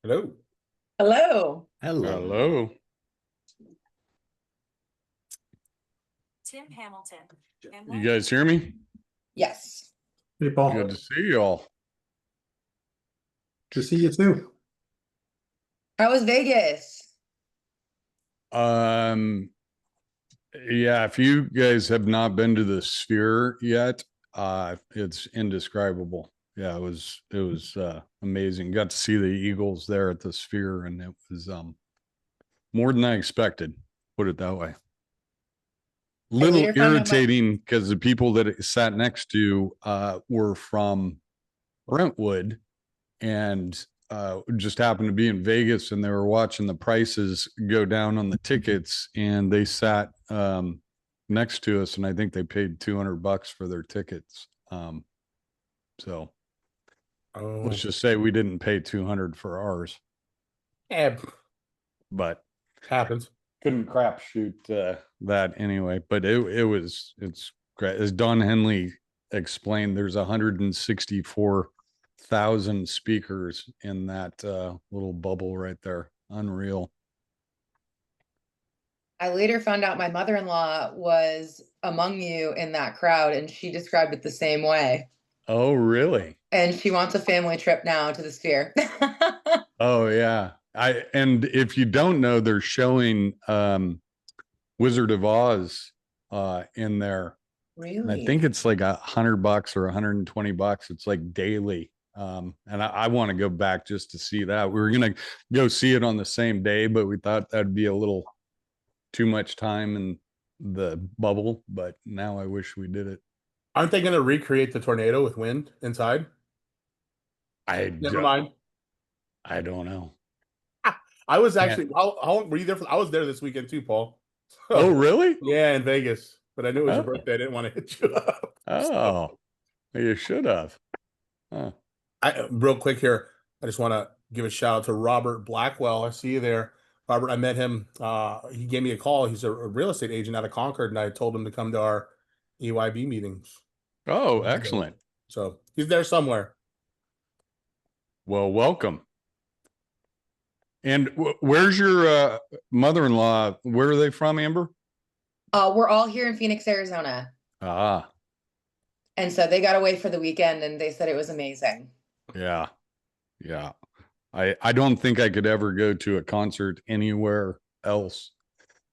Hello. Hello. Hello. Tim Hamilton. You guys hear me? Yes. Hey, Paul. Good to see y'all. Good to see you too. How was Vegas? Yeah, if you guys have not been to the Sphere yet, it's indescribable. Yeah, it was amazing. Got to see the Eagles there at the Sphere, and it was more than I expected, put it that way. Little irritating because the people that it sat next to were from Brentwood and just happened to be in Vegas, and they were watching the prices go down on the tickets, and they sat next to us, and I think they paid $200 for their tickets. So let's just say we didn't pay 200 for ours. Yeah, But happens. couldn't crap shoot that anyway. But it's great. As Don Henley explained, there's 164,000 speakers in that little bubble right there. Unreal. I later found out my mother-in-law was among you in that crowd, and she described it the same way. Oh, really? And she wants a family trip now to the Sphere. Oh, yeah. And if you don't know, they're showing Wizard of Oz in there. Really? And I think it's like $100 or $120. It's like daily. And I want to go back just to see that. We were going to go see it on the same day, but we thought that'd be a little too much time in the bubble. But now I wish we did it. Aren't they going to recreate the tornado with wind inside? Never mind. I don't know. I was actually, how long were you there for? I was there this weekend too, Paul. Oh, really? Yeah, in Vegas. But I knew it was your birthday. I didn't want to hit you up. Oh, you should have. Huh. Real quick here, I just want to give a shout out to Robert Blackwell. I see you there. Robert, I met him. He gave me a call. He's a real estate agent out of Concord, and I told him to come to our EYB meetings. Oh, excellent. So he's there somewhere. Well, welcome. And where's your mother-in-law? Where are they from, Amber? We're all here in Phoenix, Arizona. Ah. And so they got away for the weekend, and they said it was amazing. Yeah. Yeah. I don't think I could ever go to a concert anywhere else.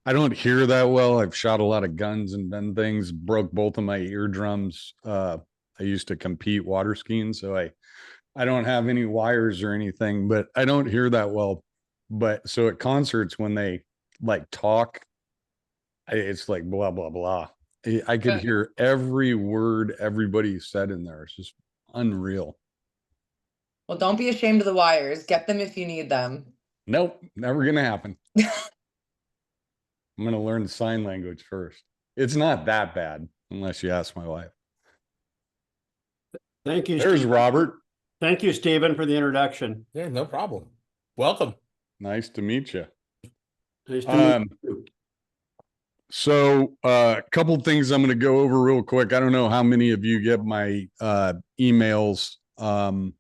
I don't hear that well. I've shot a lot of guns and done things, broke both of my eardrums. I used to compete water skiing, so I don't have any wires or anything, but I don't hear that well. But so at concerts, when they like talk, it's like blah, blah, blah. I could hear every word everybody said in there. It's just unreal. Well, don't be ashamed of the wires. Get them if you need them. Nope, never going to happen. I'm going to learn sign language first. It's not that bad unless you ask my wife. Thank you. There's Stephen. Robert. Thank you, Stephen, for the introduction. Yeah, no problem. Welcome. Nice to meet you. Nice to meet you. So a couple things I'm going to go over real quick. I don't know how many of you get my emails on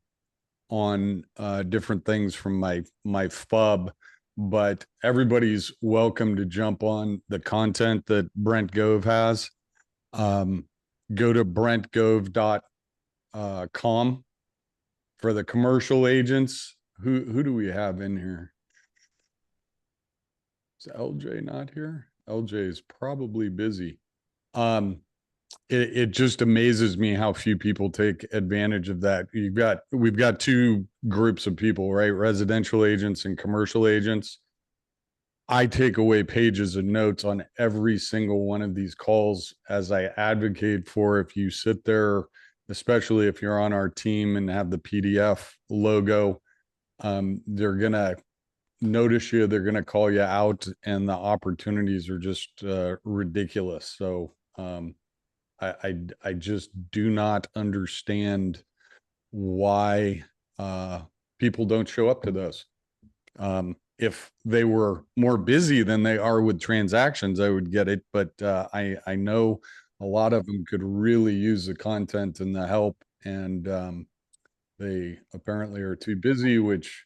different things from my FUB, but everybody's welcome to jump on the content that Brent Gove has. Go to brentgove.com for the commercial agents. Who do we have in here? Is LJ not here? LJ is probably busy. It just amazes me how few people take advantage of that. We've got two groups of people, right? Residential agents and commercial agents. I take away pages of notes on every single one of these calls as I advocate for. If you sit there, especially if you're on our team and have the PDF logo, they're gonna notice you, they're gonna call you out, and the opportunities are just ridiculous. So I just do not understand why people don't show up to those. If they were more busy than they are with transactions, I would get it. But I know a lot of them could really use the content and the help, and they apparently are too busy, which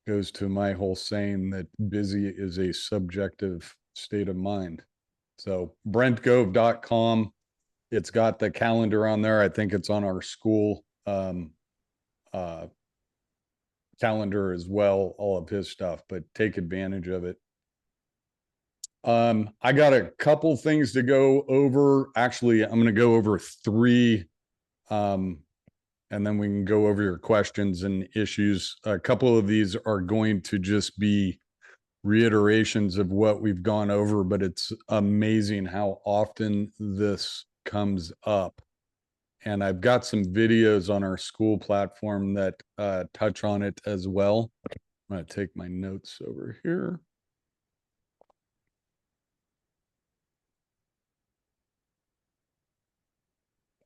goes to my whole saying that busy is a subjective state of mind. So brentgove.com, it's got the calendar on there. I think it's on our school calendar as well, all of his stuff, but take advantage of it. I got a couple things to go over. Actually, I'm going to go over 3, and then we can go over your questions and issues. A couple of these are going to just be reiterations of what we've gone over, but it's amazing how often this comes up. And I've got some videos on our school platform that touch on it as well. I'm going to take my notes over here.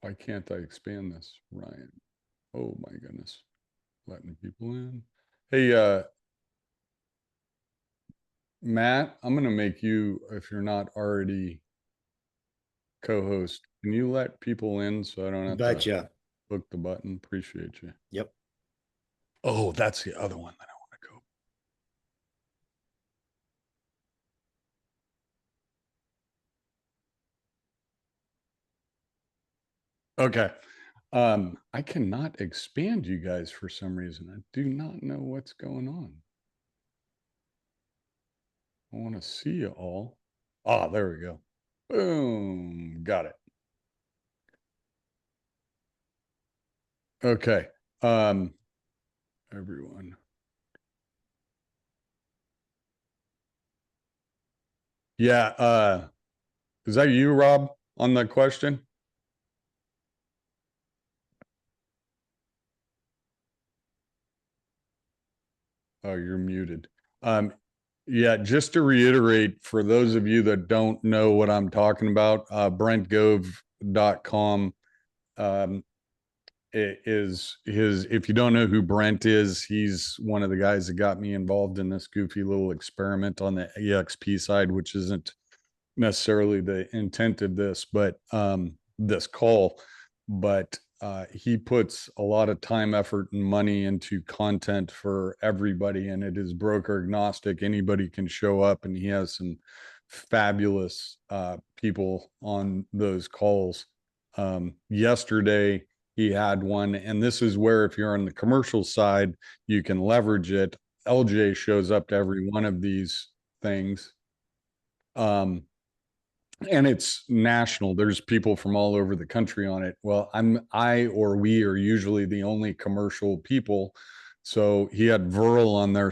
Why can't I expand this, Ryan? Oh my goodness. Letting people in. Hey, Matt, I'm going to make you, if you're not already co-host, can you let people in so I don't have to Betcha. click the button? Appreciate you. Yep. Oh, that's the other one that I want to go. Okay. I cannot expand you guys for some reason. I do not know what's going on. I want to see you all. Ah, there we go. Boom. Got it. Okay. Everyone. Yeah, is that you, Rob, on the question? Oh, you're muted. Yeah, just to reiterate, for those of you that don't know what I'm talking about, brentgove.com is his, if you don't know who Brent is, he's one of the guys that got me involved in this goofy little experiment on the EXP side, which isn't necessarily the intent of this, but this call, but he puts a lot of time, effort, and money into content for everybody, and it is broker agnostic. Anybody can show up, and he has some fabulous people on those calls. Yesterday, he had one, and this is where, if you're on the commercial side, you can leverage it. LJ shows up to every one of these things. And it's national. There's people from all over the country on it. Well, we are usually the only commercial people. So he had Verl on there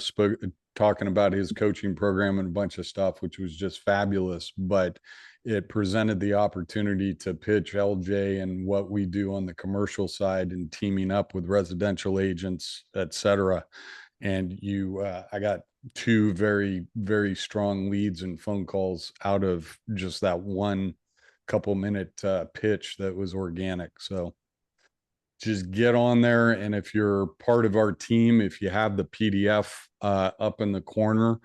talking about his coaching program and a bunch of stuff, which was just fabulous. But it presented the opportunity to pitch LJ and what we do on the commercial side and teaming up with residential agents, et cetera. And I got 2 very, very strong leads and phone calls out of just that one couple minute pitch that was organic. So just get on there. And if you're part of our team, if you have the PDF up in the corner,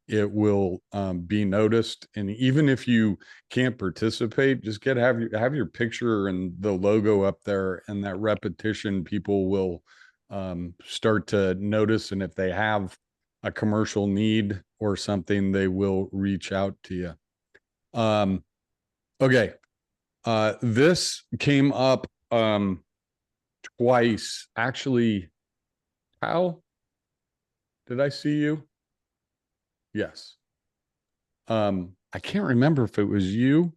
it will be noticed. And even if you can't participate, just have your picture and the logo up there, and that repetition people will start to notice. And if they have a commercial need or something, they will reach out to you. Okay. This came up twice. Actually, how did I see you? Yes. I can't remember if it was you.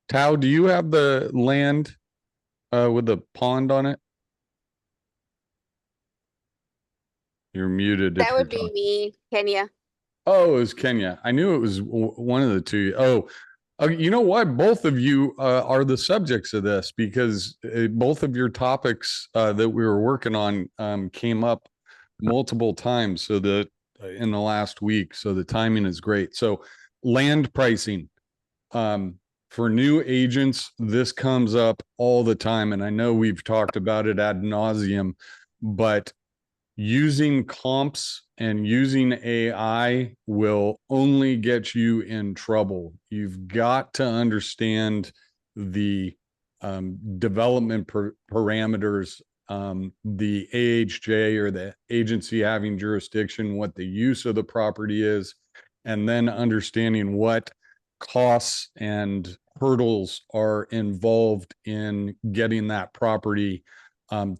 Tao, do you have the land with the pond on it? You're muted. That would be me, Kenya. Oh, it was Kenya. I knew it was one of the two. Oh, you know what? Both of you are the subjects of this, because both of your topics that we were working on came up multiple times. So in the last week, so the timing is great. So land pricing for new agents, this comes up all the time, and I know we've talked about it ad nauseum, but using comps and using AI will only get you in trouble. You've got to understand the development parameters, the AHJ or the agency having jurisdiction, what the use of the property is, and then understanding what costs and hurdles are involved in getting that property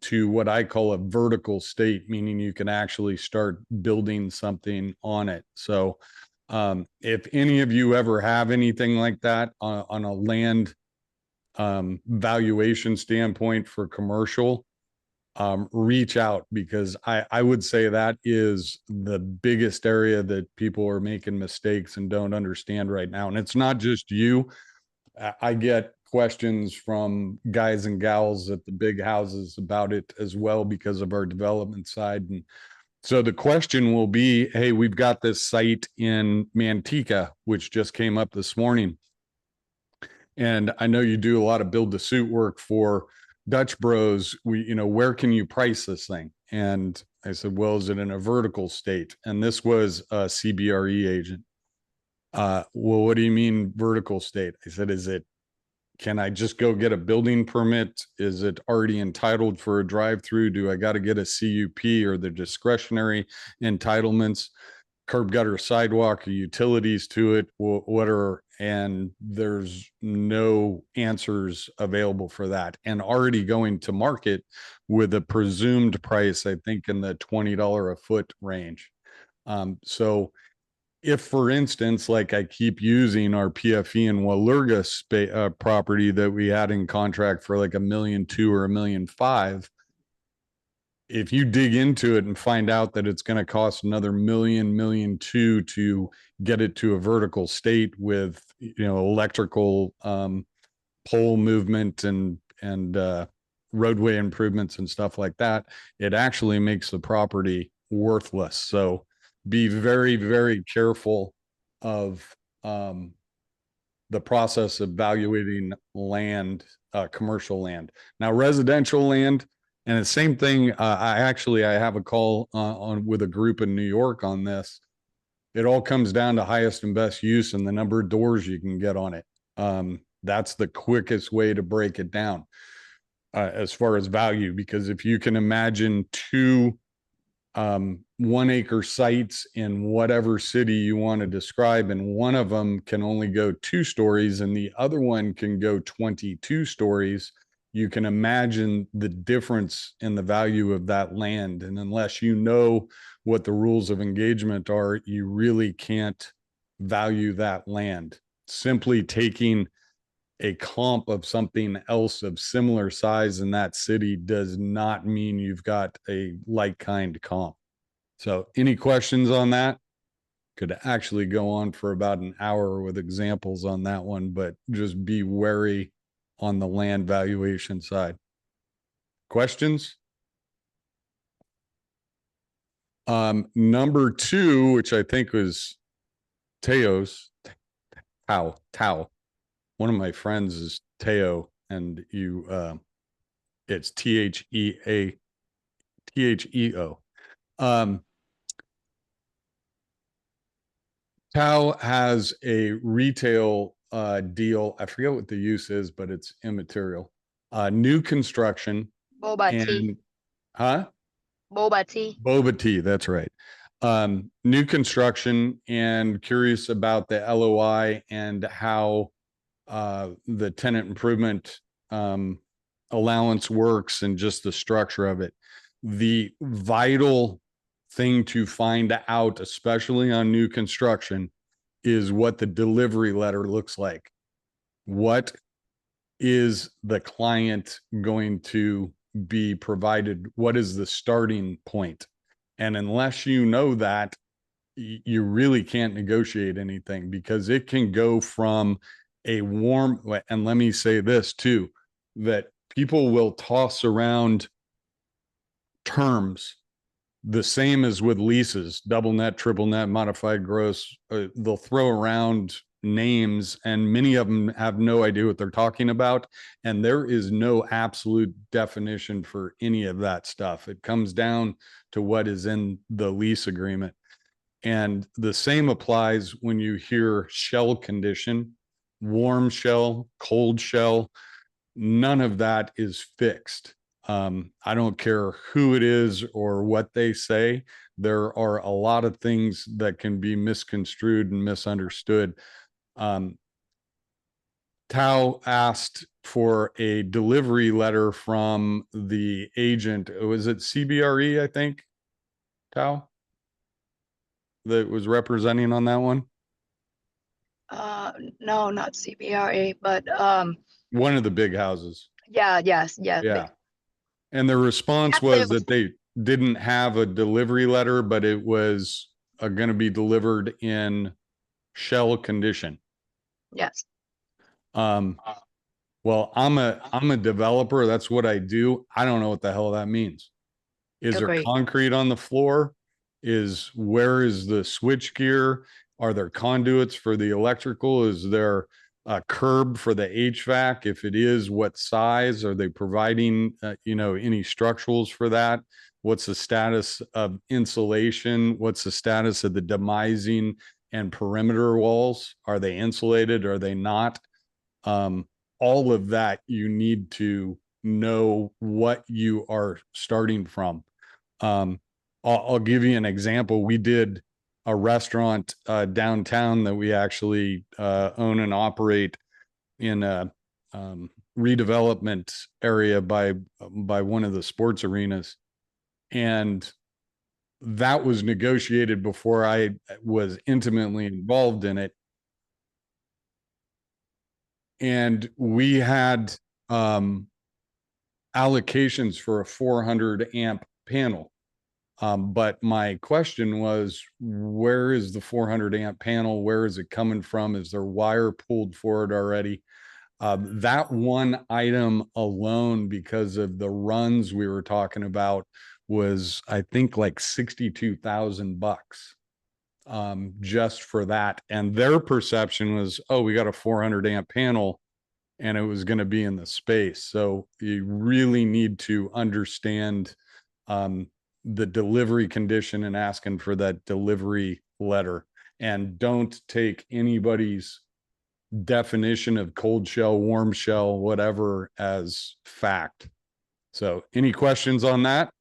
to what I call a vertical state, meaning you can actually start building something on it. So if any of you ever have anything like that on a land valuation standpoint for commercial, reach out, because I would say that is the biggest area that people are making mistakes and don't understand right now. And it's not just you. I get questions from guys and gals at the big houses about it as well because of our development side. And so the question will be, hey, we've got this site in Manteca, which just came up this morning. And I know you do a lot of build to suit work for Dutch Bros. Where can you price this thing? And I said, well, is it in a vertical state? And this was a CBRE agent. Well, what do you mean vertical state? I said, can I just go get a building permit? Is it already entitled for a drive-through? Do I got to get a CUP or the discretionary entitlements, curb gutter sidewalk, or utilities to it? And there's no answers available for that. And already going to market with a presumed price, I think in the $20 a foot range. So if, for instance, like I keep using our PFE and Walurga property that we had in contract for like $1.2 million or $1.5 million, if you dig into it and find out that it's going to cost another $1 million, $1.2 million to get it to a vertical state with, electrical pole movement and roadway improvements and stuff like that, it actually makes the property worthless. So be very, very careful of the process of evaluating land, commercial land. Now, residential land, and the same thing. I have a call on with a group in New York on this. It all comes down to highest and best use and the number of doors you can get on it. That's the quickest way to break it down as far as value, because if you can imagine two 1 acre sites in whatever city you want to describe, and one of them can only go 2 stories and the other one can go 22 stories, you can imagine the difference in the value of that land. And unless you know what the rules of engagement are, you really can't value that land. Simply taking a comp of something else of similar size in that city does not mean you've got a like kind comp. So any questions on that? Could actually go on for about an hour with examples on that one, but just be wary on the land valuation side. Questions? Number 2, which I think was Tao. One of my friends is Teo, and it's Theo. Tao has a retail deal. I forget what the use is, but it's immaterial. New construction. Boba and tea. Boba tea, that's right. New construction, and curious about the LOI and how the tenant improvement allowance works and just the structure of it. The vital thing to find out, especially on new construction, is what the delivery letter looks like. What is the client going to be provided? What is the starting point? And unless you know that, you really can't negotiate anything, because it can go from a warm, and let me say this too, that people will toss around terms the same as with leases, double net, triple net, modified gross. They'll throw around names, and many of them have no idea what they're talking about. And there is no absolute definition for any of that stuff. It comes down to what is in the lease agreement. And the same applies when you hear shell condition. warm shell, cold shell, none of that is fixed. I don't care who it is or what they say. There are a lot of things that can be misconstrued and misunderstood. Tao asked for a delivery letter from the agent. Was it CBRE, I think, Tao, that was representing on that one? No, not CBRE, but One of the big houses. yeah, yes, yeah. Yeah. And the response Actually, was that they didn't have a delivery letter, but it was going to be delivered in shell condition. Yes. Well, I'm a developer. That's what I do. I don't know what the hell that means. Is there Agreed. concrete on the floor? Where is the switch gear? Are there conduits for the electrical? Is there a curb for the HVAC? If it is, what size? Are they providing, any structurals for that? What's the status of insulation? What's the status of the demising and perimeter walls? Are they insulated? Are they not? All of that, you need to know what you are starting from. I'll give you an example. We did a restaurant downtown that we actually own and operate in a redevelopment area by one of the sports arenas, and that was negotiated before I was intimately involved in it. And we had allocations for a 400 amp panel. But my question was, where is the 400 amp panel? Where is it coming from? Is there wire pulled for it already? That one item alone, because of the runs we were talking about, was, I think, like $62,000 just for that. And their perception was, oh, we got a 400 amp panel and it was going to be in the space. So you really need to understand the delivery condition and asking for that delivery letter. And don't take anybody's definition of cold shell, warm shell, whatever, as fact. So any questions on that?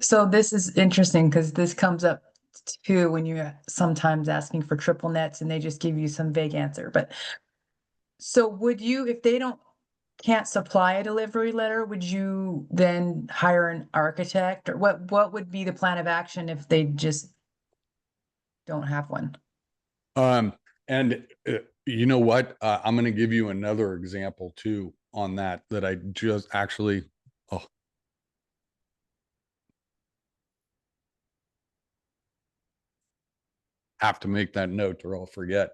So this is interesting because this comes up too when you're sometimes asking for triple nets and they just give you some vague answer. But so would you, if they can't supply a delivery letter, would you then hire an architect, or what would be the plan of action if they just don't have one? And you know what? I'm going to give you another example too on that I just actually, have to make that note or I'll forget.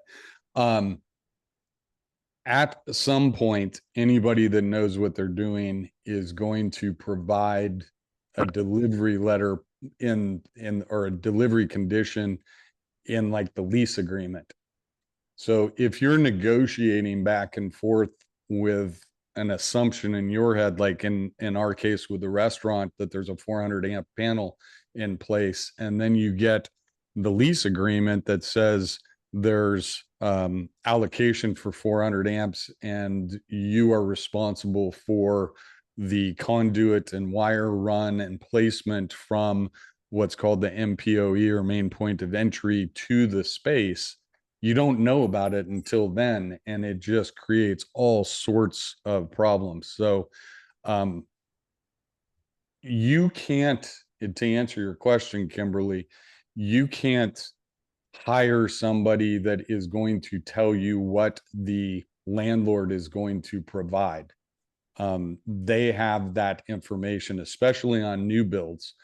At some point, anybody that knows what they're doing is going to provide a delivery letter or a delivery condition in like the lease agreement. So if you're negotiating back and forth with an assumption in your head, like in our case with the restaurant, that there's a 400 amp panel in place, and then you get the lease agreement that says there's allocation for 400 amps and you are responsible for the conduit and wire run and placement from what's called the MPOE, or main point of entry, to the space. You don't know about it until then, and it just creates all sorts of problems. So you can't, to answer your question, Kimberly, you can't hire somebody that is going to tell you what the landlord is going to provide. They have that information, especially on new builds.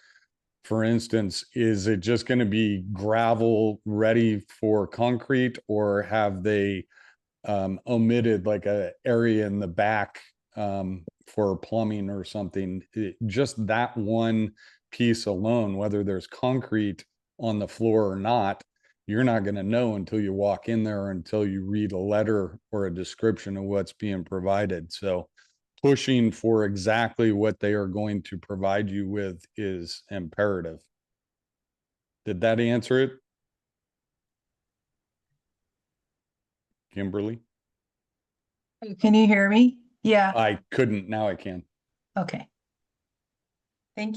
For instance, is it just going to be gravel ready for concrete, or have they omitted like a area in the back for plumbing or something? Just that one piece alone, whether there's concrete on the floor or not, you're not going to know until you walk in there, until you read a letter or a description of what's being provided. So pushing for exactly what they are going to provide you with is imperative. Did that answer it? Kimberly? Can you hear me? Yeah, I couldn't, now I can. okay. Thank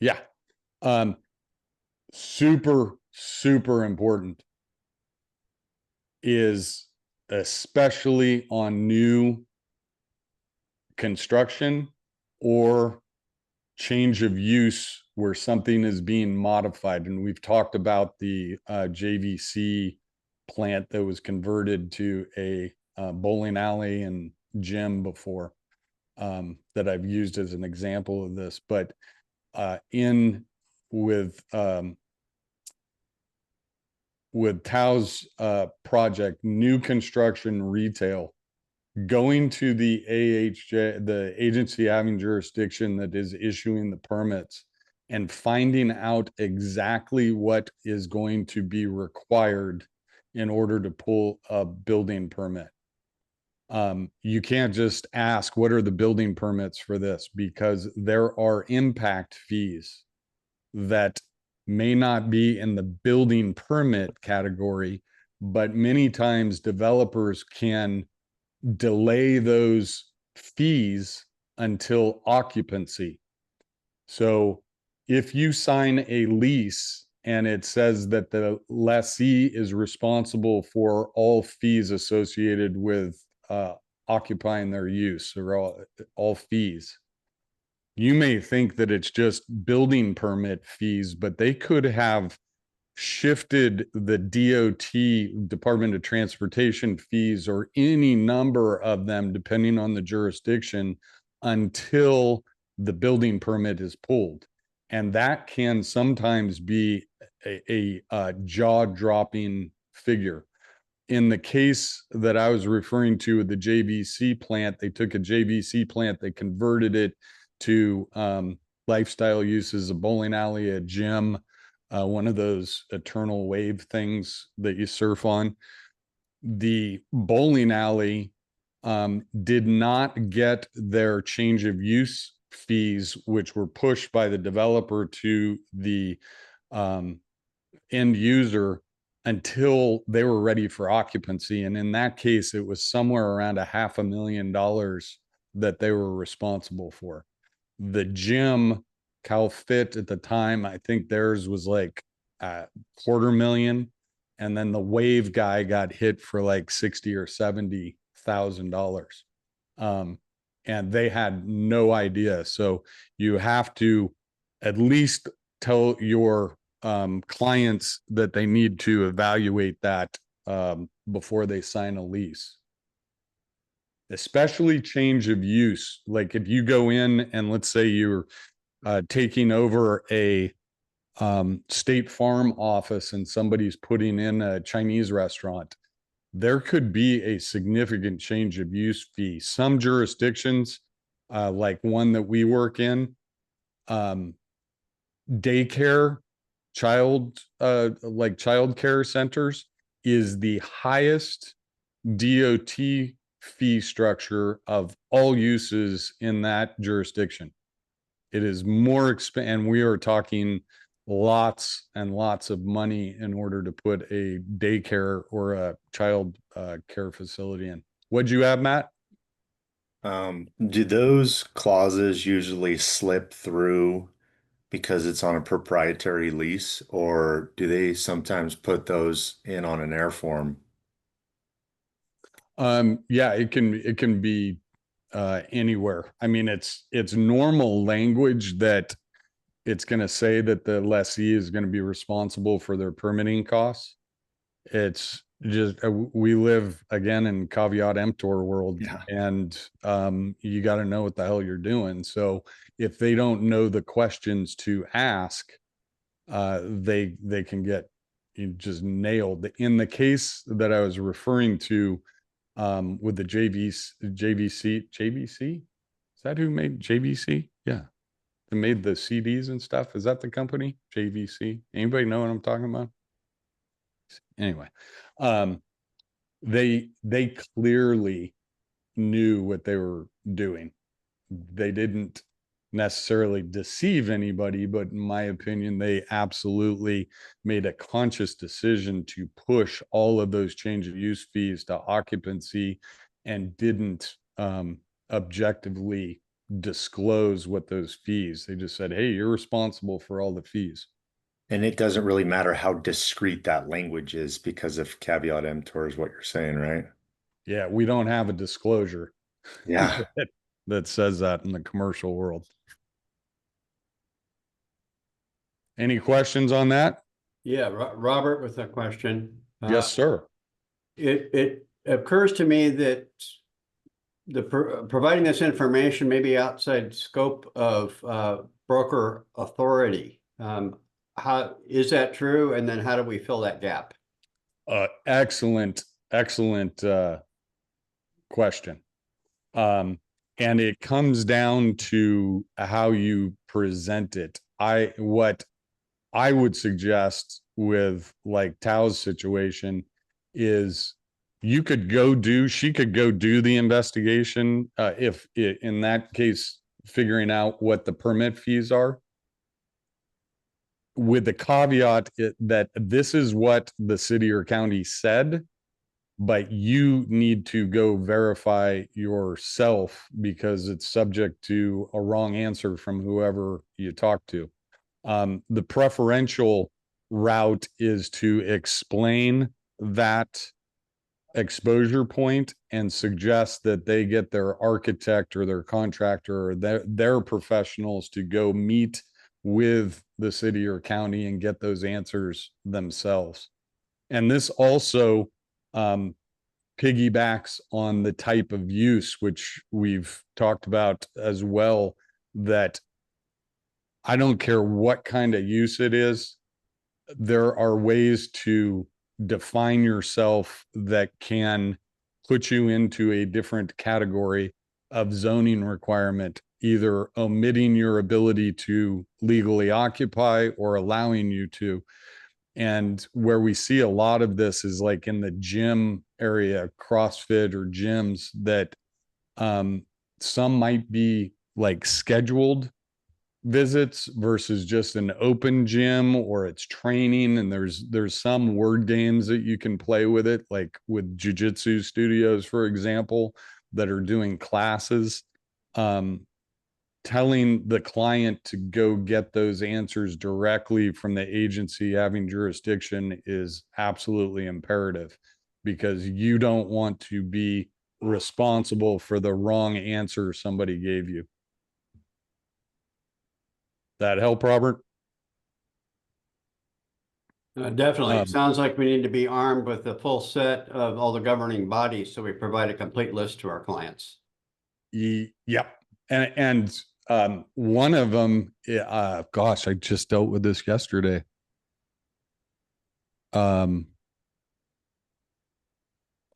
you. Yeah. Super, super important is, especially on new construction or change of use where something is being modified. And we've talked about the JVC plant that was converted to a bowling alley and gym before, that I've used as an example of this. But in with Tao's project, new construction retail, going to the AHJ, the agency having jurisdiction that is issuing the permits, and finding out exactly what is going to be required in order to pull a building permit. You can't just ask, what are the building permits for this? Because there are impact fees that may not be in the building permit category, but many times developers can delay those fees until occupancy. So if you sign a lease and it says that the lessee is responsible for all fees associated with occupying their use, or all fees, you may think that it's just building permit fees, but they could have shifted the DOT, Department of Transportation fees, or any number of them, depending on the jurisdiction, until the building permit is pulled. And that can sometimes be a jaw-dropping figure. In the case that I was referring to with the JVC plant, they took a JVC plant, they converted it to lifestyle uses, a bowling alley, a gym, one of those eternal wave things that you surf on. The bowling alley did not get their change of use fees, which were pushed by the developer to the end user, until they were ready for occupancy. And in that case, it was somewhere around $500,000 that they were responsible for. The gym, CalFit at the time, I think theirs was like $250,000. And then the wave guy got hit for like $60,000 or $70,000. And they had no idea. So you have to at least tell your clients that they need to evaluate that before they sign a lease. Especially change of use. Like if you go in and let's say you're taking over a State Farm office and somebody's putting in a Chinese restaurant, there could be a significant change of use fee. Some jurisdictions, like one that we work in, daycare, like child care centers, is the highest DOT fee structure of all uses in that jurisdiction. It is more and we are talking lots and lots of money in order to put a daycare or a child care facility in. What'd you have, Matt? Do those clauses usually slip through because it's on a proprietary lease, or do they sometimes put those in on an air form? Yeah, it can be anywhere. I mean, it's normal language that it's going to say that the lessee is going to be responsible for their permitting costs. It's just we live again in caveat emptor world, Yeah. and you got to know what the hell you're doing. So if they don't know the questions to ask, they can get just nailed. In the case that I was referring to, with the JVC, is that who made JVC? Yeah, they made the CDs and stuff. Is that the company, JVC? Anybody know what I'm talking about? Anyway, they clearly knew what they were doing. They didn't necessarily deceive anybody, but in my opinion, they absolutely made a conscious decision to push all of those change of use fees to occupancy and didn't objectively disclose what those fees. They just said, hey, you're responsible for all the fees. And it doesn't really matter how discreet that language is because of caveat emptor is what you're saying, right? Yeah, we don't have a disclosure Yeah. that says that in the commercial world. Any questions on that? Yeah, Robert with a question. Yes, sir. It occurs to me that providing this information may be outside scope of broker authority. How is that true? And then how do we fill that gap? Excellent question. And it comes down to how you present it. What I would suggest with like Tao's situation is she could go do the investigation, if in that case, figuring out what the permit fees are, with the caveat that this is what the city or county said, but you need to go verify yourself because it's subject to a wrong answer from whoever you talk to. The preferential route is to explain that exposure point and suggest that they get their architect or their contractor or their professionals to go meet with the city or county and get those answers themselves. And this also piggybacks on the type of use, which we've talked about as well, that I don't care what kind of use it is, there are ways to define yourself that can put you into a different category of zoning requirement, either omitting your ability to legally occupy or allowing you to. And where we see a lot of this is like in the gym area, CrossFit or gyms, that some might be like scheduled visits versus just an open gym, or it's training, and there's some word games that you can play with it, like with jiu-jitsu studios, for example, that are doing classes. Telling the client to go get those answers directly from the agency having jurisdiction is absolutely imperative, because you don't want to be responsible for the wrong answer somebody gave you. That help, Robert? Definitely. It sounds like we need to be armed with the full set of all the governing bodies, so we provide a complete list to our clients. Yep. And one of them, gosh, I just dealt with this yesterday. In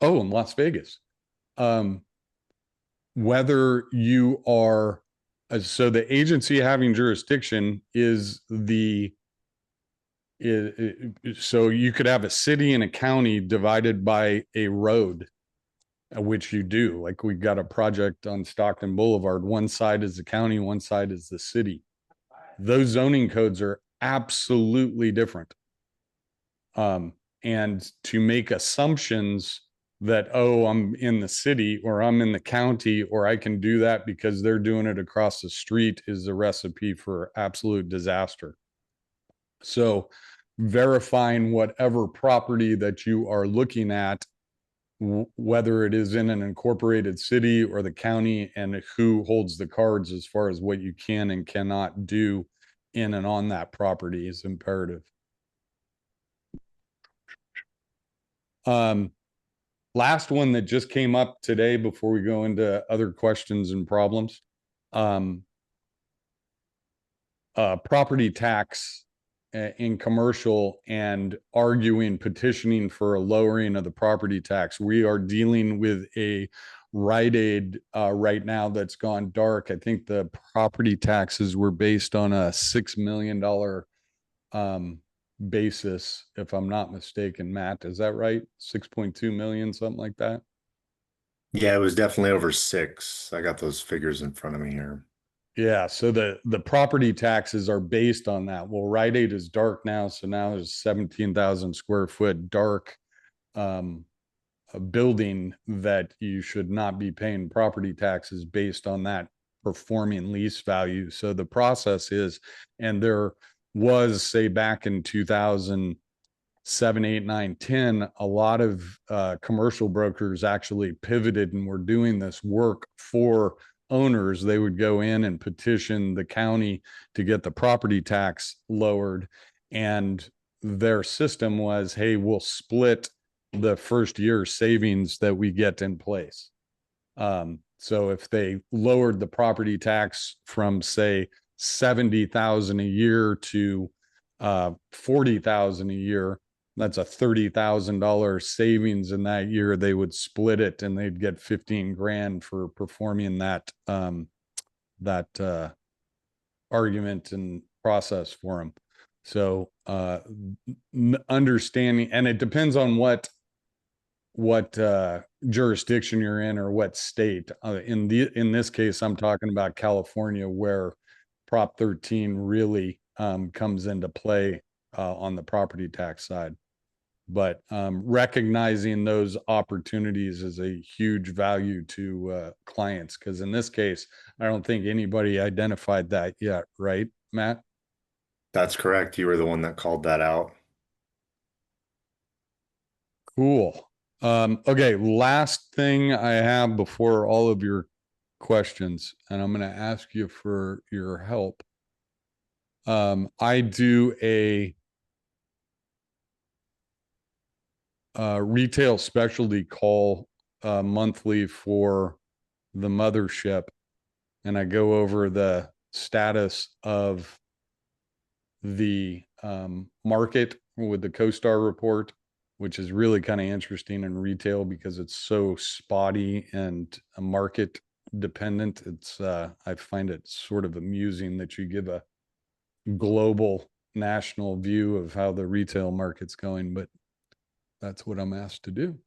Las Vegas. Whether you are, so the agency having jurisdiction is so you could have a city and a county divided by a road, which you do. Like we've got a project on Stockton Boulevard. One side is the county, one side is the city. Those zoning codes are absolutely different. And to make assumptions that, oh, I'm in the city or I'm in the county or I can do that because they're doing it across the street is a recipe for absolute disaster. So verifying whatever property that you are looking at, whether it is in an incorporated city or the county, and who holds the cards as far as what you can and cannot do in and on that property is imperative. Last one that just came up today before we go into other questions and problems. Property tax in commercial, and petitioning for a lowering of the property tax. We are dealing with a Rite Aid right now that's gone dark. I think the property taxes were based on a $6 million basis, if I'm not mistaken. Matt, is that right? 6.2 million, something like that? Yeah, it was definitely over 6. I got those figures in front of me here. Yeah, so the property taxes are based on that. Well, Rite Aid is dark now, so now there's 17,000 square foot dark a building that you should not be paying property taxes based on that performing lease value. So the process is, and there was, say, back in 2007, 8, 9, 10, a lot of commercial brokers actually pivoted and were doing this work for owners. They would go in and petition the county to get the property tax lowered. And their system was, hey, we'll split the first year savings that we get in place. So if they lowered the property tax from, say, 70,000 a year to 40,000 a year, that's a $30,000 savings in that year. They would split it and they'd get 15 grand for performing that argument and process for them. So understanding, and it depends on what jurisdiction you're in or what state. In this case, I'm talking about California, where Prop 13 really comes into play on the property tax side. But recognizing those opportunities is a huge value to clients, because in this case, I don't think anybody identified that yet, right, Matt? That's correct. You were the one that called that out. Cool. Okay, last thing I have before all of your questions, and I'm going to ask you for your help. I do a retail specialty call monthly for the mothership, and I go over the status of the market with the CoStar report, which is really kind of interesting in retail because it's so spotty and market dependent. It's I find it sort of amusing that you give a global national view of how the retail market's going, but that's what I'm asked to do.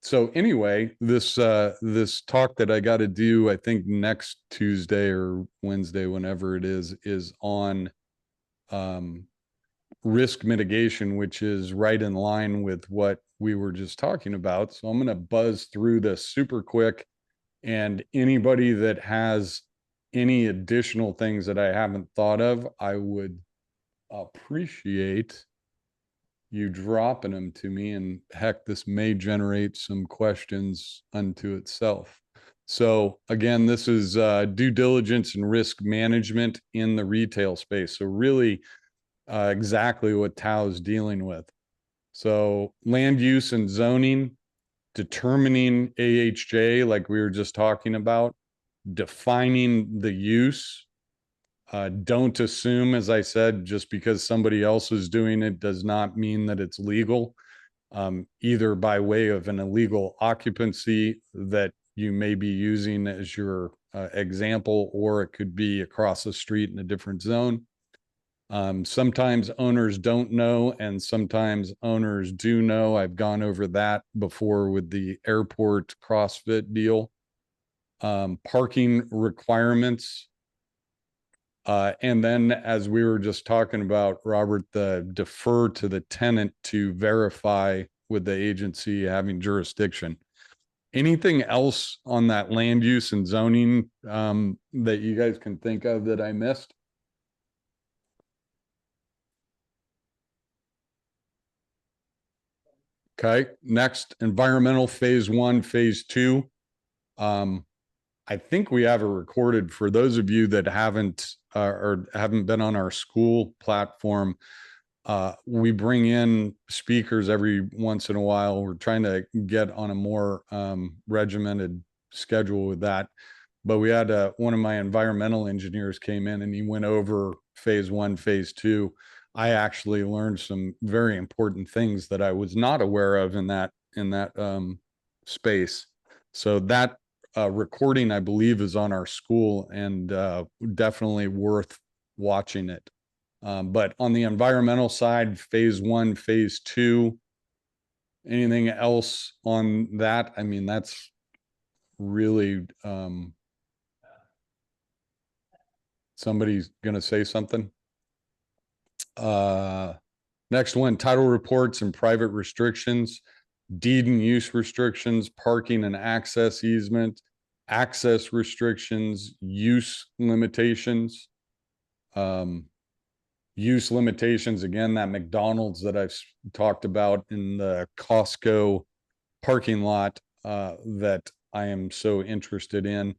So anyway, this talk that I got to do, I think next Tuesday or Wednesday, whenever it is on risk mitigation, which is right in line with what we were just talking about. So I'm going to buzz through this super quick, and anybody that has any additional things that I haven't thought of, I would appreciate you dropping them to me, and heck, this may generate some questions unto itself. So again, this is due diligence and risk management in the retail space. So really exactly what Tao is dealing with. So land use and zoning, determining AHJ, like we were just talking about, defining the use. Don't assume, as I said, just because somebody else is doing it does not mean that it's legal, either by way of an illegal occupancy that you may be using as your example, or it could be across the street in a different zone. Sometimes owners don't know, and sometimes owners do know. I've gone over that before with the airport CrossFit deal. Parking requirements. And then, as we were just talking about, Robert, the defer to the tenant to verify with the agency having jurisdiction. Anything else on that land use and zoning that you guys can think of that I missed? Okay, next, environmental phase 1, phase 2. I think we have it recorded for those of you that haven't or haven't been on our school platform. We bring in speakers every once in a while. We're trying to get on a more regimented schedule with that. But we had one of my environmental engineers came in and he went over phase 1, phase 2. I actually learned some very important things that I was not aware of in that space. So that recording, I believe, is on our school, and definitely worth watching it. But on the environmental side, phase 1, phase 2, anything else on that? I mean, that's really Somebody's gonna say something? Next one, title reports and private restrictions, deed and use restrictions, parking and access easement, access restrictions, use limitations. Use limitations, again, that McDonald's that I've talked about in the Costco parking lot that I am so interested in.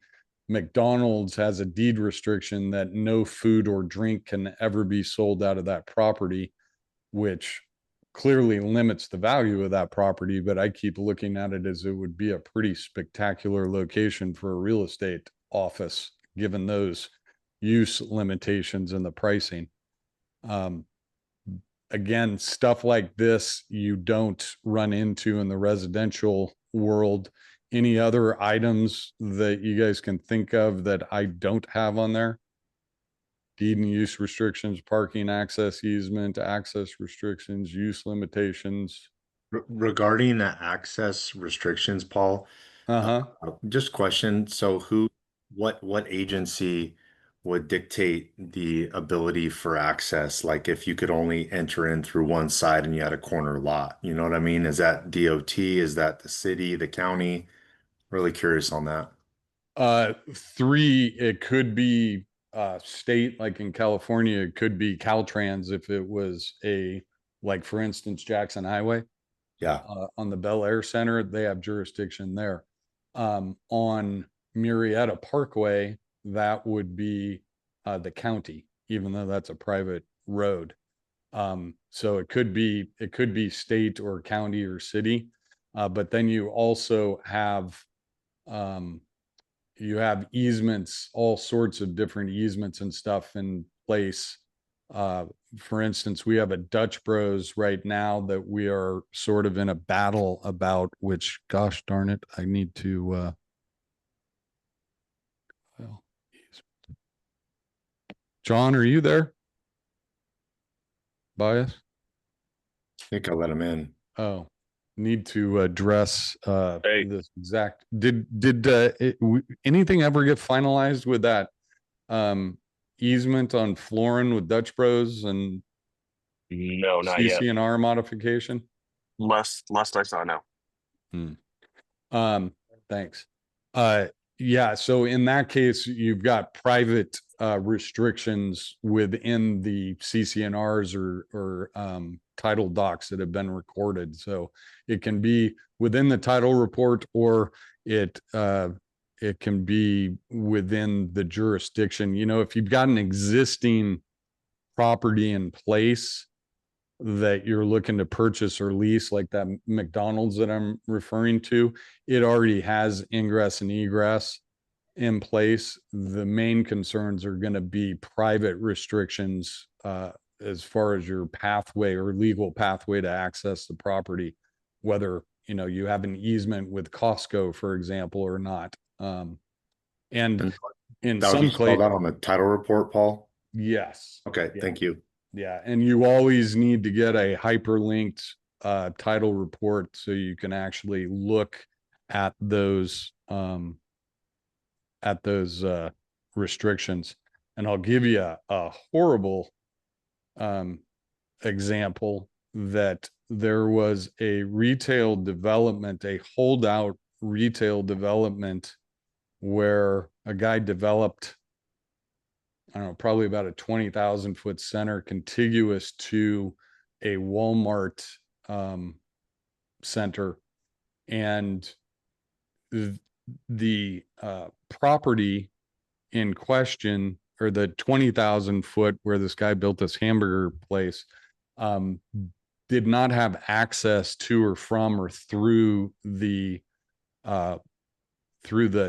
McDonald's has a deed restriction that no food or drink can ever be sold out of that property, which clearly limits the value of that property. But I keep looking at it as it would be a pretty spectacular location for a real estate office, given those use limitations and the pricing. Again, stuff like this you don't run into in the residential world. Any other items that you guys can think of that I don't have on there? Deed and use restrictions, parking, access easement, access restrictions, use limitations. Regarding the access restrictions, Paul, Uh-huh. just question, so what agency would dictate the ability for access? Like if you could only enter in through one side and you had a corner lot, you know what I mean? Is that DOT? Is that the city, the county? Really curious on that. Three, it could be state, like in California, it could be Caltrans if it was like for instance, Jackson Highway. Yeah. On the Bel Air Center, they have jurisdiction there. On Murrieta Parkway, that would be the county, even though that's a private road. So it could be state or county or city. But then you also have easements, all sorts of different easements and stuff in place. For instance, we have a Dutch Bros right now that we are sort of in a battle about, which, gosh darn it, I need to, well, John, are you there? Bias? I think I let him in. Oh, need to address Hey. this exact, anything ever get finalized with that easement on Florin with Dutch Bros and No, not yet. CCNR modification? Last I saw, no. Thanks. Yeah, so in that case, you've got private restrictions within the CCNRs or title docs that have been recorded. So it can be within the title report, or it can be within the jurisdiction. You know, if you've got an existing property in place that you're looking to purchase or lease, like that McDonald's that I'm referring to, it already has ingress and egress in place. The main concerns are going to be private restrictions as far as your pathway or legal pathway to access the property, whether you have an easement with Costco, for example, or not. And in That some was spelled place, out on the title report, Paul? yes. Okay, Yeah. thank you. Yeah, and you always need to get a hyperlinked title report so you can actually look at those restrictions. And I'll give you a horrible example that there was a retail development, a holdout retail development where a guy developed, I don't know, probably about a 20,000 foot center contiguous to a Walmart center. And the property in question, or the 20,000 foot where this guy built this hamburger place, did not have access to or from or through the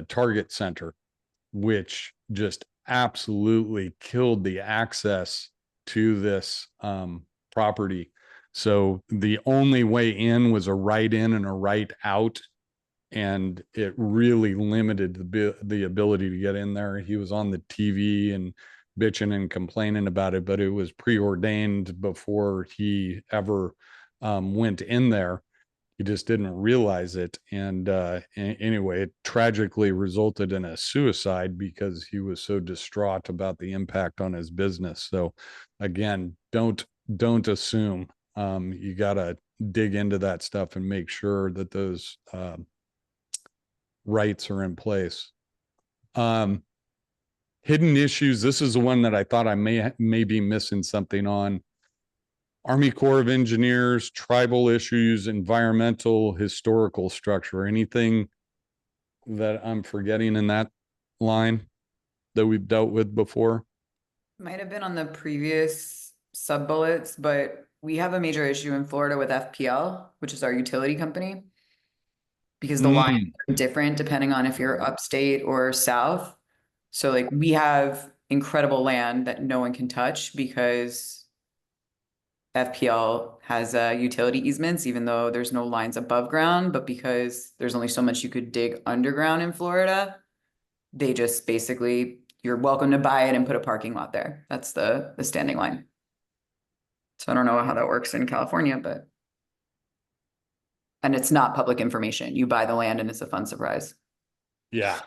Target Center, which just absolutely killed the access to this property. So the only way in was a right in and a right out, and it really limited the ability to get in there. He was on the TV and bitching and complaining about it, but it was preordained before he ever went in there. he just didn't realize it. And anyway, it tragically resulted in a suicide because he was so distraught about the impact on his business. So again, don't assume. You got to dig into that stuff and make sure that those rights are in place. Hidden issues. This is the one that I thought I may be missing something on. Army Corps of Engineers, tribal issues, environmental, historical structure. Anything that I'm forgetting in that line that we've dealt with before? Might have been on the previous sub bullets, but we have a major issue in Florida with FPL, which is our utility company, because the lines are different depending on if you're upstate or south. So like we have incredible land that no one can touch because FPL has utility easements, even though there's no lines above ground, but because there's only so much you could dig underground in Florida, they just basically, you're welcome to buy it and put a parking lot there. That's the standing line. So I don't know how that works in California, but. And it's not public information. You buy the land and it's a fun surprise. Yeah.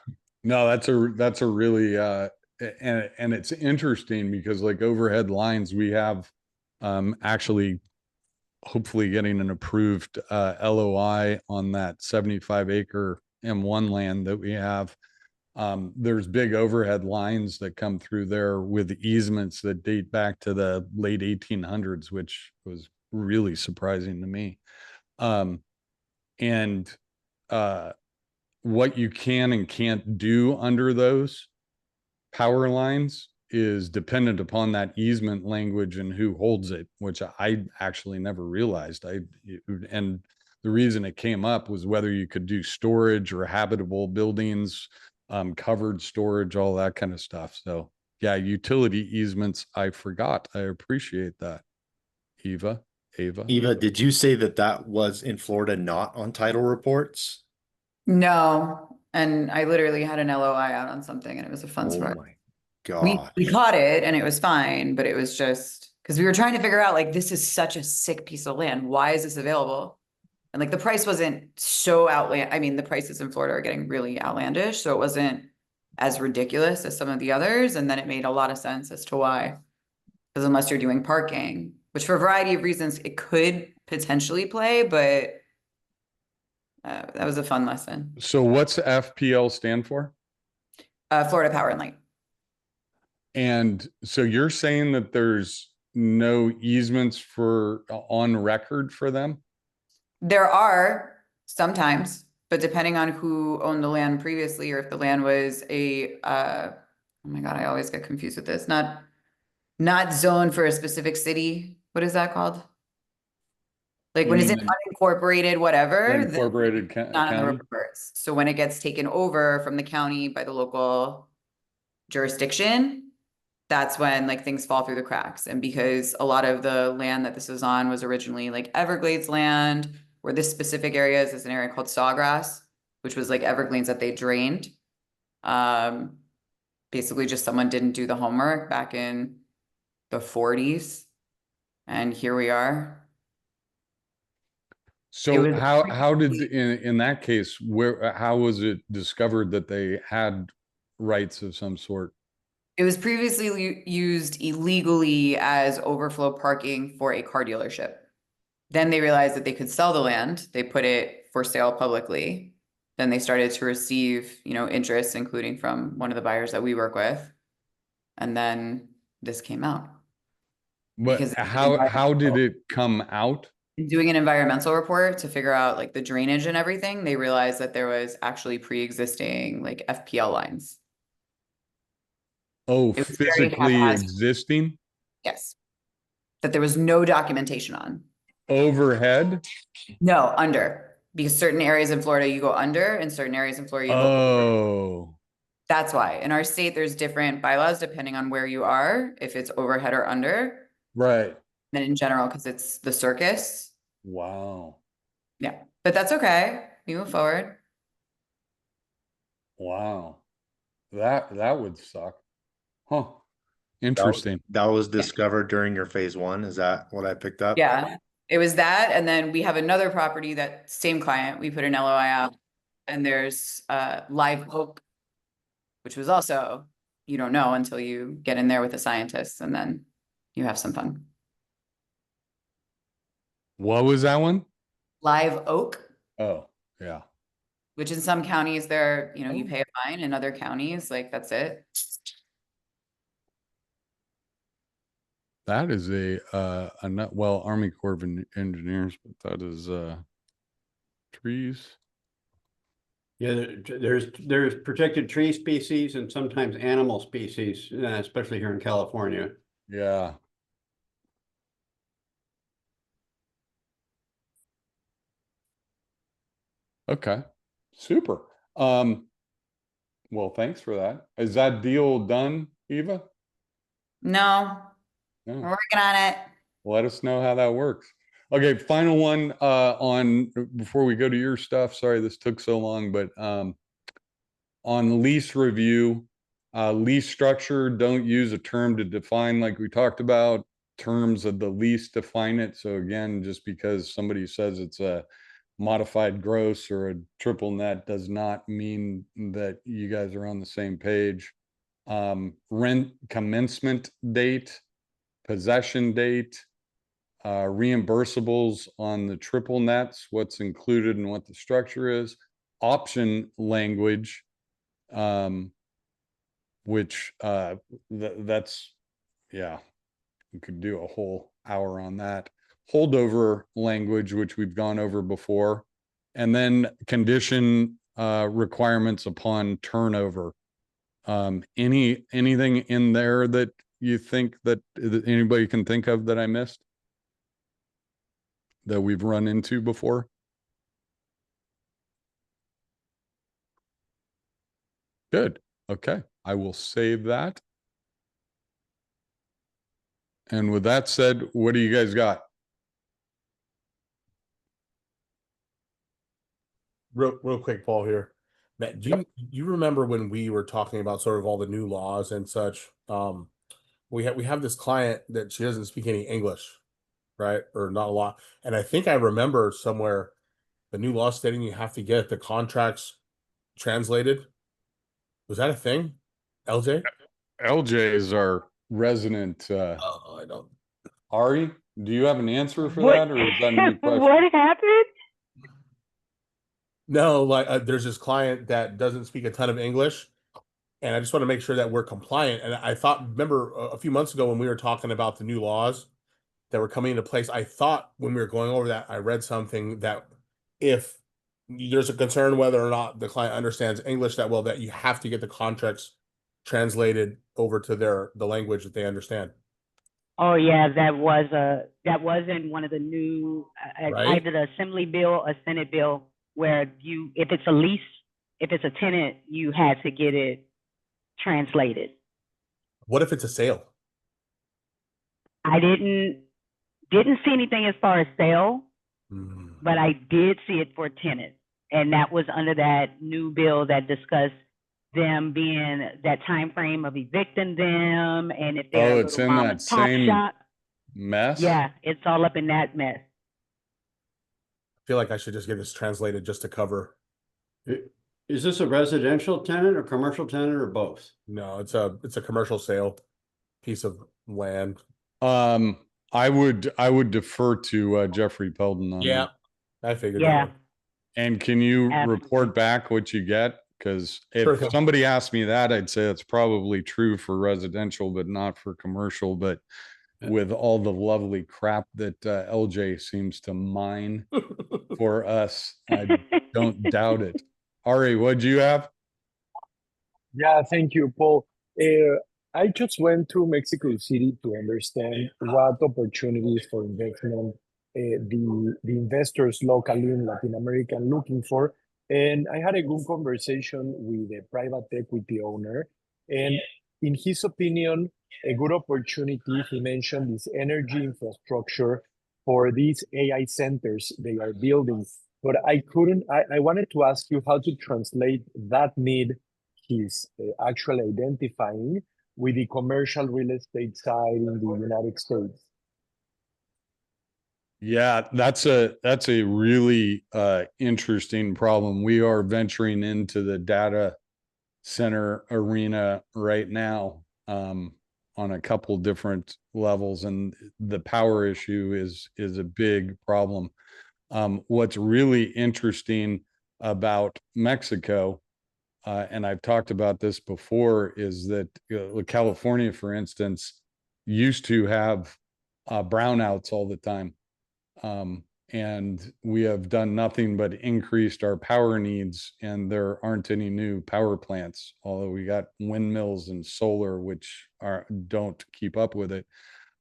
No, that's a really and it's interesting because like overhead lines, we have actually hopefully getting an approved LOI on that 75-acre M1 land that we have. There's big overhead lines that come through there with easements that date back to the late 1800s, which was really surprising to me. And what you can and can't do under those power lines is dependent upon that easement language and who holds it, which I actually never realized. And the reason it came up was whether you could do storage or habitable buildings, covered storage, all that kind of stuff. So yeah, utility easements, I forgot. I appreciate that. Eva, did you say that was in Florida, not on title reports? No. And I literally had an LOI out on something and it was a fun surprise. Oh my God. We caught it and it was fine, but it was just because we were trying to figure out like, this is such a sick piece of land. Why is this available? And like the price wasn't so outlandish. I mean, the prices in Florida are getting really outlandish. So it wasn't as ridiculous as some of the others. And then it made a lot of sense as to why. Because unless you're doing parking, which for a variety of reasons, it could potentially play, but that was a fun lesson. So what's FPL stand for? Florida Power and Light. And so you're saying that there's no easements for on record for them? There are sometimes, but depending on who owned the land previously, or if the land was a, oh my God, I always get confused with this. Not zoned for a specific city. What is that called? Like when it's in unincorporated, whatever. Unincorporated Not in the county? reports. So when it gets taken over from the county by the local jurisdiction, that's when like things fall through the cracks. And because a lot of the land that this is on was originally like Everglades land, where this specific area is an area called Sawgrass, which was like Everglades that they drained. Basically just someone didn't do the homework back in the 40s. And here we are. So how did in that case, how was it discovered that they had rights of some sort? It was previously used illegally as overflow parking for a car dealership. Then they realized that they could sell the land. They put it for sale publicly. Then they started to receive, interest, including from one of the buyers that we work with. And then this came out. But how did it come out? Doing an environmental report to figure out like the drainage and everything, they realized that there was actually pre-existing like FPL lines. Oh, physically existing? Yes. That there was no documentation on. Overhead? No, under. Because certain areas in Florida you go under, and certain areas in Florida you go over. That's why. In our state, there's different bylaws depending on where you are, if it's overhead or under. Right. Then in general, because it's the circus. Wow. Yeah. But that's okay. We move forward. Wow. That would suck. Huh. Interesting. That was discovered during your phase 1. Is that what I picked up? Yeah. It was that, and then we have another property, that same client, we put an LOI out, and there's Live Oak, which was also, you don't know until you get in there with the scientists, and then you have some fun. What was that one? Live Oak, Oh, yeah. which in some counties there, you know, you Oh. pay a fine, in other counties, like, that's it. That is well, Army Corps of Engineers, but that is trees. Yeah, there's protected tree species and sometimes animal species, especially here in California. Yeah. Okay. Super. Well, thanks for that. Is that deal done, Eva? No, Yeah. we're working on it. Let us know how that works. Okay, final one on before we go to your stuff. Sorry this took so long, but on lease review, lease structure, don't use a term to define like we talked about. Terms of the lease define it. So again, just because somebody says it's a modified gross or a triple net does not mean that you guys are on the same page. Rent commencement date, possession date, reimbursables on the triple nets, what's included and what the structure is, option language, which that's, yeah, we could do a whole hour on that. Holdover language, which we've gone over before, and then condition requirements upon turnover. Anything in there that you think that anybody can think of that I missed that we've run into before? Good. Okay. I will save that. And with that said, what do you guys got? Real quick, Paul here. Matt, do you remember when we were talking about sort of all the new laws and such? We have this client that she doesn't speak any English, right? Or not a lot. And I think I remember somewhere the new law stating you have to get the contracts translated. Was that a thing? LJ? LJ is our resident. Oh, I don't. Ari, do you have an answer for that, or is that a new question? What happened? No, like there's this client that doesn't speak a ton of English, and I just want to make sure that we're compliant. And I thought, remember a few months ago when we were talking about the new laws that were coming into place, I thought when we were going over that, I read something that if there's a concern whether or not the client understands English that well, that you have to get the contracts translated over to the language that they understand. Oh yeah, that was in one of the new Right? either the Assembly bill or Senate bill where if it's a lease, if it's a tenant, you had to get it translated. What if it's a sale? I didn't see anything as far as sale, but I did see it for tenants, and that was under that new bill that discussed them being that time frame of evicting them, and if they're Oh, a it's little in mom that and pop same shop. mess? Yeah, it's all up in that mess. I feel like I should just get this translated just to cover. Is this a residential tenant or commercial tenant or both? No, it's a commercial sale piece of land. I would defer to Jeffrey Pelton on Yeah, that. I figured. Yeah. That. And can you Absolutely. report back what you get? Because if Sure thing. somebody asked me that, I'd say it's probably true for residential, but not for commercial. But with all the lovely crap that LJ seems to mine for us, I don't doubt it. Ari, what'd you have? Yeah, thank you, Paul. I just went to Mexico City to understand what opportunities for investment the investors locally in Latin America are looking for. And I had a good conversation with a private equity owner. And in his opinion, a good opportunity, he mentioned, is energy infrastructure for these AI centers they are building. But I wanted to ask you how to translate that need he's actually identifying with the commercial real estate side in the United States. Yeah, that's a really interesting problem. We are venturing into the data center arena right now, on a couple different levels, and the power issue is a big problem. What's really interesting about Mexico, and I've talked about this before, is that California, for instance, used to have brownouts all the time. And we have done nothing but increased our power needs, and there aren't any new power plants, although we got windmills and solar, which don't keep up with it.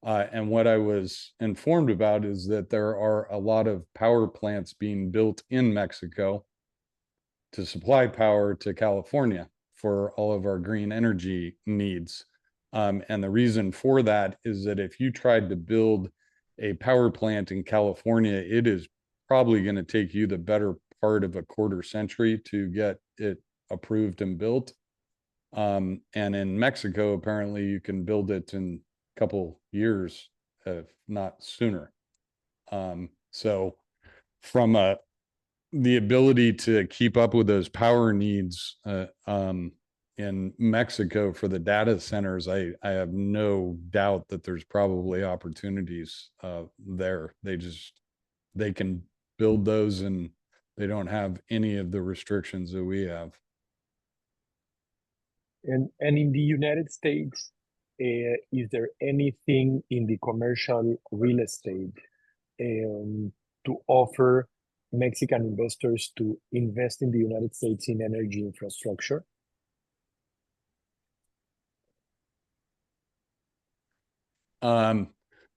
And what I was informed about is that there are a lot of power plants being built in Mexico to supply power to California for all of our green energy needs. And the reason for that is that if you tried to build a power plant in California, it is probably going to take you the better part of a quarter century to get it approved and built. And in Mexico, apparently you can build it in a couple years, if not sooner. So from the ability to keep up with those power needs in Mexico for the data centers, I have no doubt that there's probably opportunities there. They can build those, and they don't have any of the restrictions that we have. And in the United States, is there anything in the commercial real estate to offer Mexican investors to invest in the United States in energy infrastructure?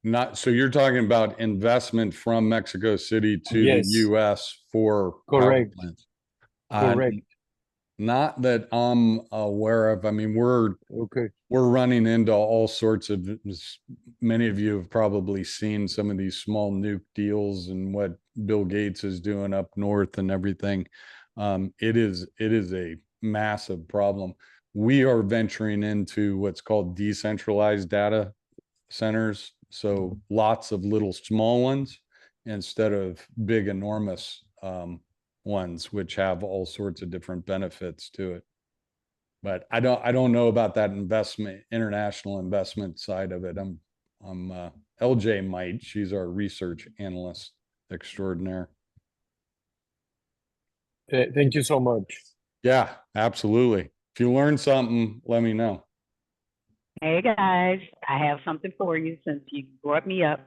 Not so you're talking about investment from Mexico City to the Yes. US for Correct. power plants. Correct. Not that I'm aware of. I mean, we're running into all sorts of, many of you have probably seen some of these small nuke deals and what Bill Gates is doing up north and everything. It is a massive problem. We are venturing into what's called decentralized data centers. So lots of little small ones instead of big, enormous ones, which have all sorts of different benefits to it. But I don't know about that international investment side of it. LJ might. She's our research analyst extraordinaire. Thank you so much. Yeah, absolutely. If you learn something, let me know. Hey guys, I have something for you since you brought me up.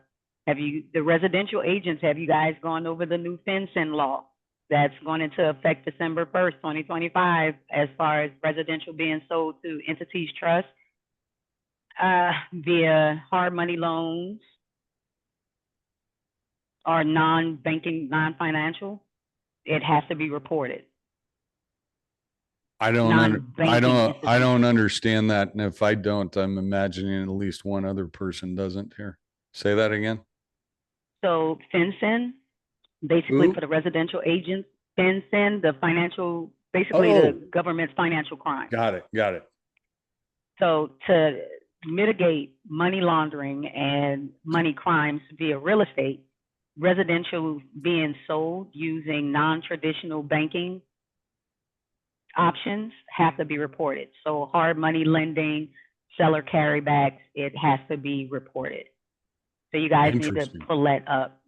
The residential agents, have you guys gone over the new fencing law that's going into effect December 1st, 2025, as far as residential being sold to entities trust via hard money loans or non-banking, non-financial? It has to be reported. I don't understand that. And if I don't, I'm imagining at least one other person doesn't here. Say that again. So FinCEN, basically for the residential agents, FinCEN, the financial, basically the government's financial crime. Got it. So to mitigate money laundering and money crimes via real estate, residential being sold using non-traditional banking options have to be reported. So hard money lending, seller carrybacks, it has to be reported. So you guys need to pull that up.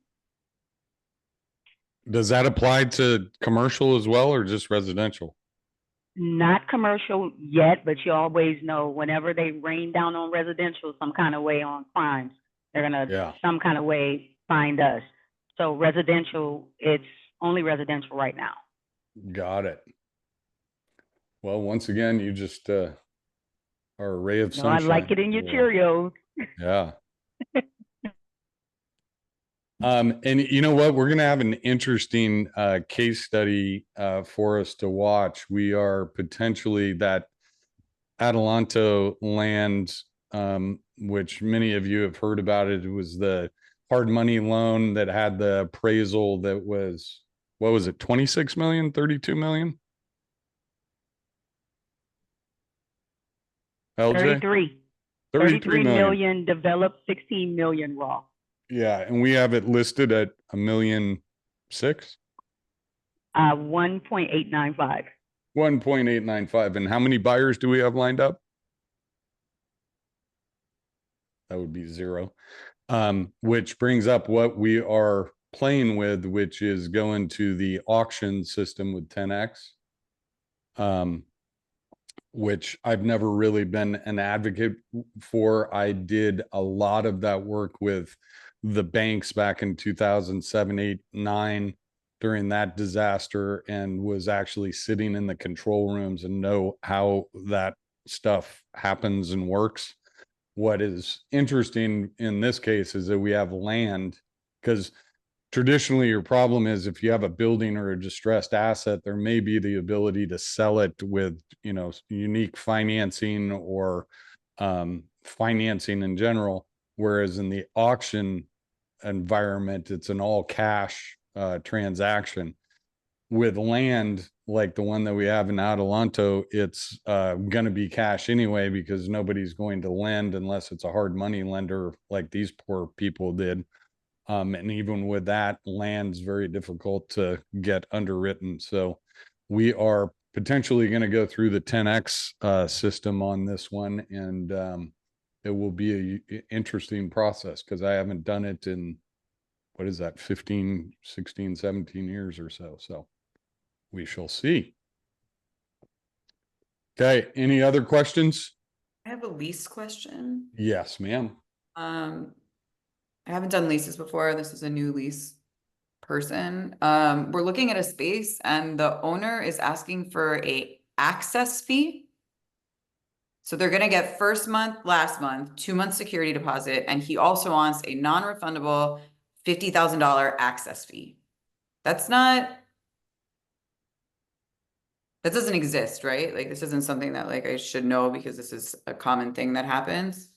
Does that apply to commercial as well, or just residential? Not commercial yet, but you always know whenever they rain down on residential some kind of way on crimes, they're gonna some kind of way find us. So residential, it's only residential right now. Got it. Well, once again, you just are a ray of sunshine. I like it in your Cheerios. Yeah. And you know what? We're going to have an interesting case study for us to watch. We are potentially that Adelanto land, which many of you have heard about it. It was the hard money loan that had the appraisal that was, what was it, 26 million, 32 million? LJ? 33 million developed, 16 million raw. Yeah, and we have it listed at 1,000,006. 1.895. 1.895. And how many buyers do we have lined up? That would be 0. Which brings up what we are playing with, which is going to the auction system with 10X. Which I've never really been an advocate for. I did a lot of that work with the banks back in 2007, 8, 9 during that disaster, and was actually sitting in the control rooms and know how that stuff happens and works. What is interesting in this case is that we have land, because traditionally your problem is if you have a building or a distressed asset, there may be the ability to sell it with, unique financing or financing in general. Whereas in the auction environment, it's an all cash transaction. With land like the one that we have in Adelanto, it's going to be cash anyway, because nobody's going to lend unless it's a hard money lender like these poor people did. And even with that, land's very difficult to get underwritten. So we are potentially going to go through the 10X system on this one. And it will be a interesting process, because I haven't done it in, 15, 16, 17 years or so. So we shall see. Okay. Any other questions? I have a lease question. Yes, ma'am. I haven't done leases before. This is a new lease person. We're looking at a space and the owner is asking for a access fee. So they're going to get first month, last month, 2 months security deposit. And he also wants a non-refundable $50,000 access fee. That doesn't exist, right? Like, this isn't something that like I should know, because this is a common thing that happens.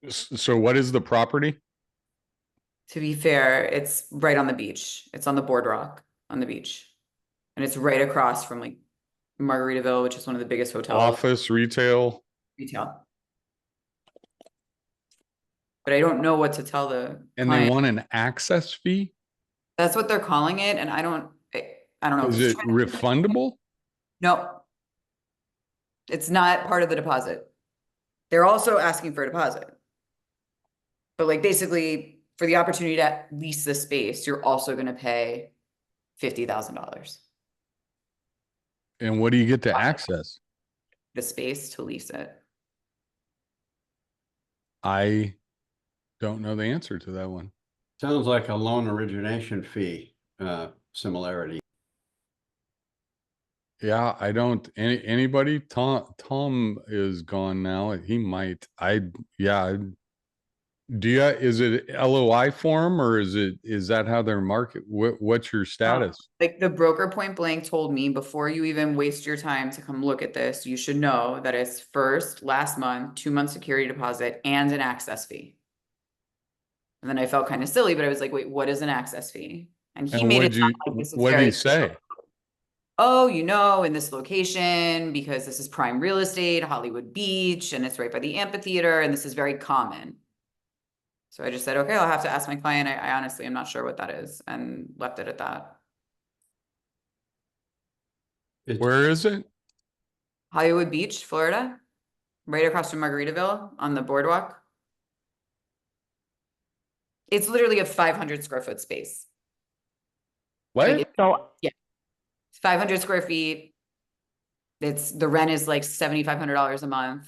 So what is the property? To be fair, it's right on the beach. It's on the boardwalk on the beach. And it's right across from like Margaritaville, which is one of the biggest hotels. Office, retail. Retail. But I don't know what to tell the And client. they want an access fee? That's what they're calling it. And I don't know. Is it refundable? No. It's not part of the deposit. They're also asking for a deposit. But like, basically, for the opportunity to lease the space, you're also going to pay $50,000. And what do you get to access? The space to lease it. I don't know the answer to that one. Sounds like a loan origination fee similarity. Yeah, I don't. Anybody? Tom is gone now. He might. Do you? Is it LOI form, or is that how they're market? What's your status? Like, the broker point blank told me, before you even waste your time to come look at this, you should know that it's first, last month, 2 month security deposit, and an access fee. And then I felt kind of silly, but I was like, wait, what is an access fee? And he made it sound like this is What did very he say? Oh, in this location, because this is prime real estate, Hollywood Beach, and it's right by the amphitheater, and this is very common. So I just said, okay, I'll have to ask my client. I honestly am not sure what that is, and left it at that. Where is it? Hollywood Beach, Florida, right across from Margaritaville on the boardwalk. It's literally a 500 square foot space. What? Like, yeah, 500 square feet. The rent is like $7,500 a month,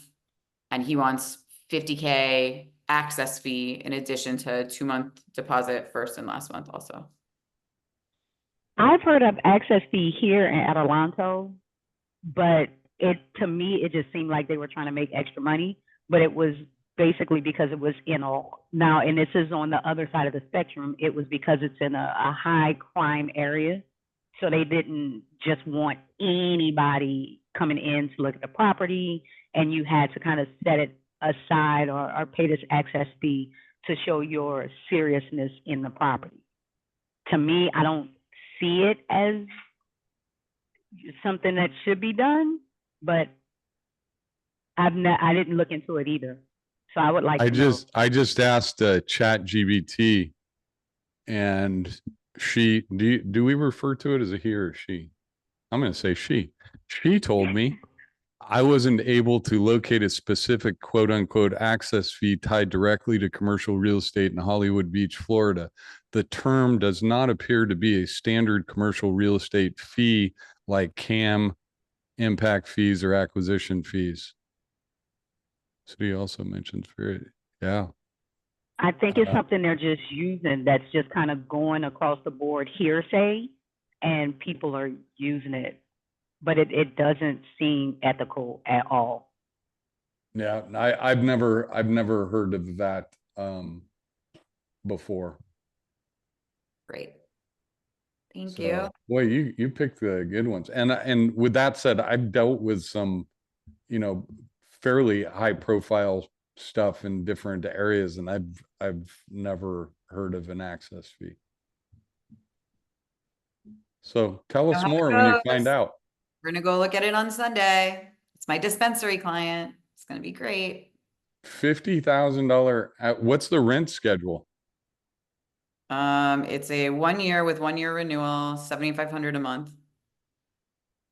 and he wants $50K access fee in addition to 2 month deposit first and last month also. I've heard of access fee here in Adelanto, but to me, it just seemed like they were trying to make extra money, but it was basically because it was now, and this is on the other side of the spectrum, it was because it's in a high crime area. So they didn't just want anybody coming in to look at the property, and you had to kind of set it aside or pay this access fee to show your seriousness in the property. To me, I don't see it as something that should be done, but I didn't look into it either. So I would like to know. I just asked ChatGPT and do we refer to it as a he or she? I'm going to say she. She told me I wasn't able to locate a specific quote unquote access fee tied directly to commercial real estate in Hollywood Beach, Florida. The term does not appear to be a standard commercial real estate fee like CAM, impact fees, or acquisition fees. City also mentions spirit. Yeah. I think it's something they're just using that's just kind of going across the board hearsay, and people are using it, but it doesn't seem ethical at all. Yeah, I've never heard of that before. Great. Thank So, you. boy, you picked the good ones. And with that said, I've dealt with some, fairly high profile stuff in different areas, and I've never heard of an access fee. So tell us Know how it more when you goes. find out. We're gonna go look at it on Sunday. It's my dispensary client. It's gonna be great. $50,000. What's the rent schedule? It's a 1 year with 1 year renewal, 7,500 a month.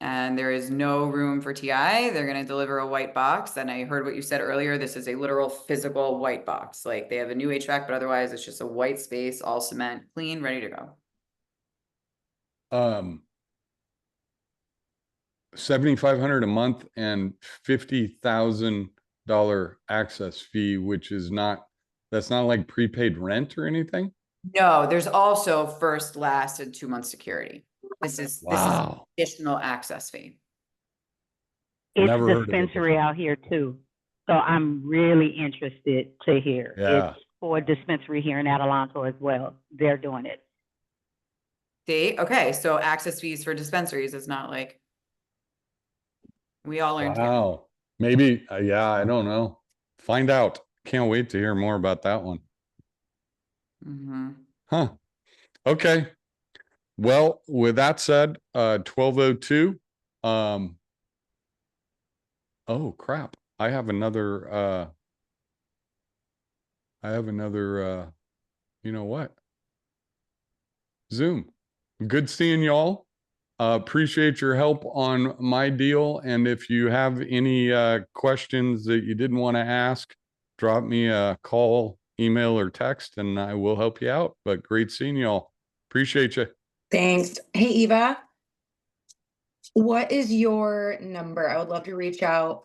And there is no room for TI. They're gonna deliver a white box. And I heard what you said earlier. This is a literal physical white box. Like they have a new HVAC, but otherwise it's just a white space, all cement, clean, ready to go. 7,500 a month and $50,000 access fee, which is that's not like prepaid rent or anything. No, there's also first, last, and 2 month security. This is Wow. additional access fee. It's Never heard of it dispensary out here too. So I'm really interested to hear. Yeah. It's for a dispensary here in Adelanto as well. They're doing it. Okay, so access fees for dispensaries is not like we all learned together. Wow. Maybe, yeah, I don't know. Find out. Can't wait to hear more about that one. Mhm. Huh. Okay. Well, with that said, 12:02. Oh crap. I have another you know what? Zoom. Good seeing y'all. Appreciate your help on my deal. And if you have any questions that you didn't want to ask, drop me a call, email, or text, and I will help you out. But great seeing y'all. Appreciate you. Thanks. Hey, Eva, what is your number? I would love to reach out